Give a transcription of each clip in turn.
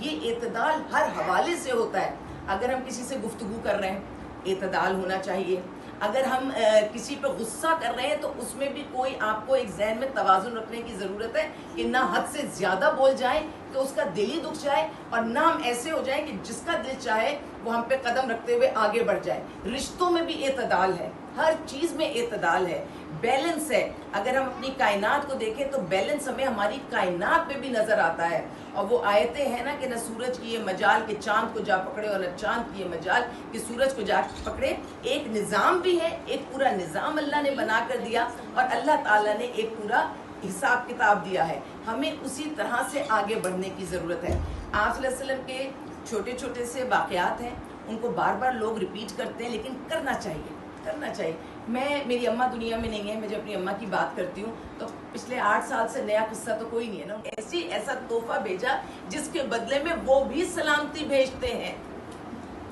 یہ اعتدال ہر حوالے سے ہوتا ہے. اگر ہم کسی سے گفتگو کر رہے ہیں اعتدال ہونا چاہیے. اگر ہم کسی پہ غصہ کر رہے ہیں تو اس میں بھی کوئی آپ کو ایک ذہن میں توازن رکھنے کی ضرورت ہے کہ نہ حد سے زیادہ بول جائیں کہ اس کا دل ہی دکھ جائے, اور نہ ہم ایسے ہو جائیں کہ جس کا دل چاہے وہ ہم پہ قدم رکھتے ہوئے آگے بڑھ جائے. رشتوں میں بھی اعتدال ہے, ہر چیز میں اعتدال ہے, بیلنس ہے. اگر ہم اپنی کائنات کو دیکھیں تو بیلنس ہمیں ہماری کائنات میں بھی نظر آتا ہے. اور وہ آیتیں ہیں نا کہ نہ سورج کی یہ مجال کہ چاند کو جا پکڑے اور نہ چاند کی یہ مجال کہ سورج کو جا پکڑے. ایک نظام بھی ہے, ایک پورا نظام اللہ نے بنا کر دیا, اور اللہ تعالیٰ نے ایک پورا حساب کتاب دیا ہے. ہمیں اسی طرح سے آگے بڑھنے کی ضرورت ہے. آپ صلی اللہ علیہ وسلم کے چھوٹے چھوٹے سے واقعات ہیں, ان کو بار بار لوگ ریپیٹ کرتے ہیں, لیکن کرنا چاہیے. میری اماں دنیا میں نہیں ہے, میں جب اپنی اماں کی بات کرتی ہوں تو پچھلے 8 سال سے نیا قصہ تو کوئی نہیں ہے نا. ایسا تحفہ بھیجا جس کے بدلے میں وہ بھی سلامتی بھیجتے ہیں.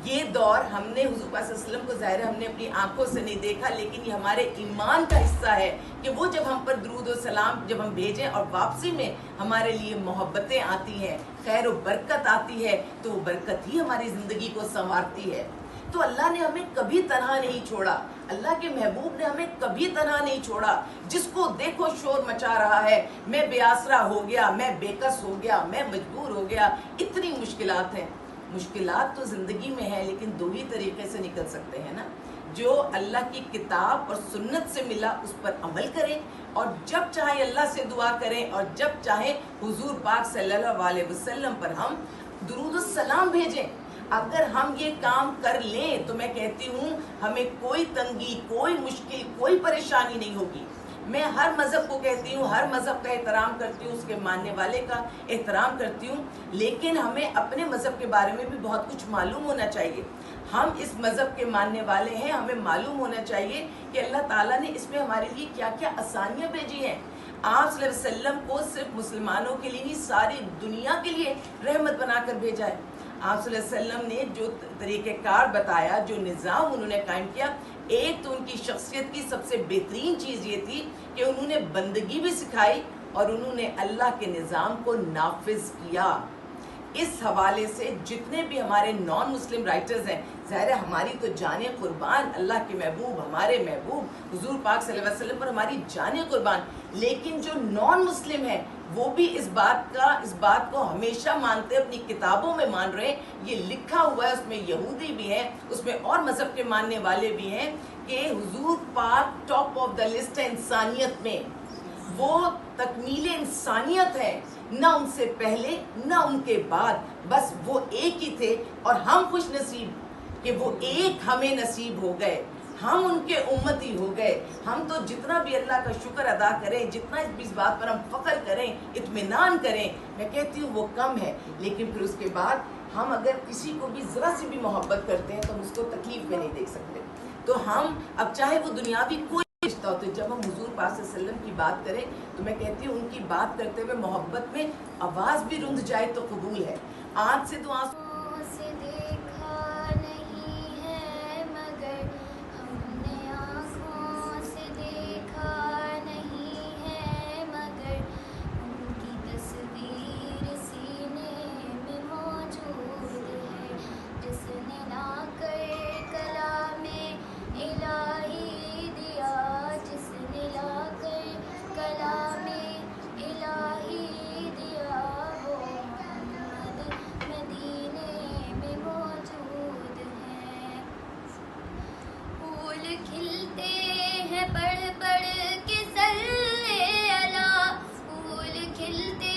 یہ دور ہم نے حضور پاک صلی اللہ علیہ وسلم کو ظاہر ہم نے اپنی آنکھوں سے نہیں دیکھا, لیکن یہ ہمارے ایمان کا حصہ ہے کہ وہ جب ہم پر درود و سلام جب ہم بھیجیں اور واپسی میں ہمارے لیے محبتیں آتی ہیں, خیر و برکت آتی ہے, تو وہ برکت ہی ہماری زندگی کو سنوارتی ہے. تو اللہ نے ہمیں کبھی تنہا نہیں چھوڑا, اللہ کے محبوب نے ہمیں کبھی تنہا نہیں چھوڑا. جس کو دیکھو شور مچا رہا ہے, میں بے آسرا ہو گیا, میں بے کس ہو گیا, میں مجبور ہو گیا. اتنی مشکلات ہیں. مشکلات تو زندگی میں ہے, لیکن 2 ہی طریقے سے نکل سکتے ہیں نا. جو اللہ کی کتاب اور سنت سے ملا اس پر عمل کریں, اور جب چاہے اللہ سے دعا کریں, اور جب چاہے حضور پاک صلی اللہ علیہ وسلم پر ہم درود السلام بھیجیں. اگر ہم یہ کام کر لیں تو میں کہتی ہوں ہمیں کوئی تنگی, کوئی مشکل, کوئی پریشانی نہیں ہوگی. میں ہر مذہب کو کہتی ہوں, ہر مذہب کا احترام کرتی ہوں, اس کے ماننے والے کا احترام کرتی ہوں, لیکن ہمیں اپنے مذہب کے بارے میں بھی بہت کچھ معلوم ہونا چاہیے. ہم اس مذہب کے ماننے والے ہیں, ہمیں معلوم ہونا چاہیے کہ اللہ تعالیٰ نے اس میں ہمارے لیے کیا کیا آسانیاں بھیجی ہیں. آپ صلی اللہ علیہ وسلم کو صرف مسلمانوں کے لیے نہیں, ساری دنیا کے لیے رحمت بنا کر بھیجا ہے. آپ صلی اللہ علیہ وسلم نے جو طریقہ کار بتایا, جو نظام انہوں نے قائم کیا, ایک تو ان کی شخصیت کی سب سے بہترین چیز یہ تھی کہ انہوں نے بندگی بھی سکھائی اور انہوں نے اللہ کے نظام کو نافذ کیا. اس حوالے سے جتنے بھی ہمارے نان مسلم رائٹرز ہیں, ظاہر ہے ہماری تو جانیں قربان اللہ کے محبوب, ہمارے محبوب حضور پاک صلی اللہ علیہ وسلم پر ہماری جانیں قربان, لیکن جو نان مسلم ہیں وہ بھی اس بات کو ہمیشہ مانتے, اپنی کتابوں میں مان رہے ہیں. یہ لکھا ہوا ہے, اس میں یہودی بھی ہیں, اس میں اور مذہب کے ماننے والے بھی ہیں, کہ حضور پاک ٹاپ آف دا لسٹ ہے انسانیت میں. وہ تکمیل انسانیت ہے, نہ ان سے پہلے نہ ان کے بعد, بس وہ ایک ہی تھے. اور ہم خوش نصیب کہ وہ ایک ہمیں نصیب ہو گئے, ہم ان کے امتی ہو گئے. ہم تو جتنا بھی اللہ کا شکر ادا کریں, جتنا اس بات پر ہم فخر کریں, اطمینان کریں, میں کہتی ہوں وہ کم ہے. لیکن پھر اس کے بعد ہم اگر کسی کو بھی ذرا سی بھی محبت کرتے ہیں تو ہم اس کو تکلیف میں نہیں دیکھ سکتے. تو ہم اب چاہے وہ دنیاوی کوئی رشتہ ہو, تو جب ہم حضور پاک صلی اللہ علیہ وسلم کی بات کریں تو میں کہتی ہوں ان کی بات کرتے ہوئے محبت میں آواز بھی رند جائے تو قبول ہے. آنکھ سے تو آنسو سے دیکھا نہیں ہے مگر ہم نے آنکھوں سے دیکھا نہیں ہے مگر ان کی تصویر سینے میں موجود ہے. جس نے لا کر کلام الہی دیا, جس نے لا کر کلام الہی دیا, وہ محمد مدینے میں موجود ہیں. پھول کھلتے ہیں پڑھ پڑھ کے صلی اللہ, پھول کھلتے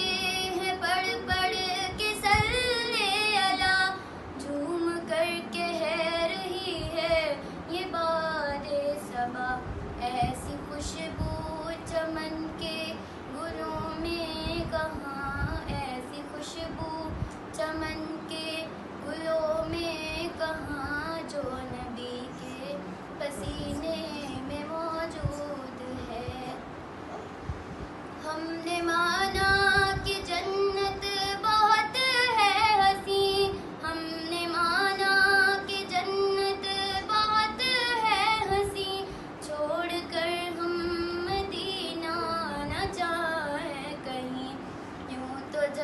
ہیں پڑھ پڑھ کے صلی اللہ, جھوم کر کہہ رہی ہے یہ باد صبا, ایسی خوشبو چمن کے گلوں میں کہاں, ایسی خوشبو چمن کے گلوں میں کہاں, جو نبی کے پسینے میں موجود ہے. ہم نے مانا کہ جنت بہت ہے حسین, ہم نے مانا کہ جنت بہت ہے حسین, چھوڑ کر ہم مدینہ نہ جائیں کہیں,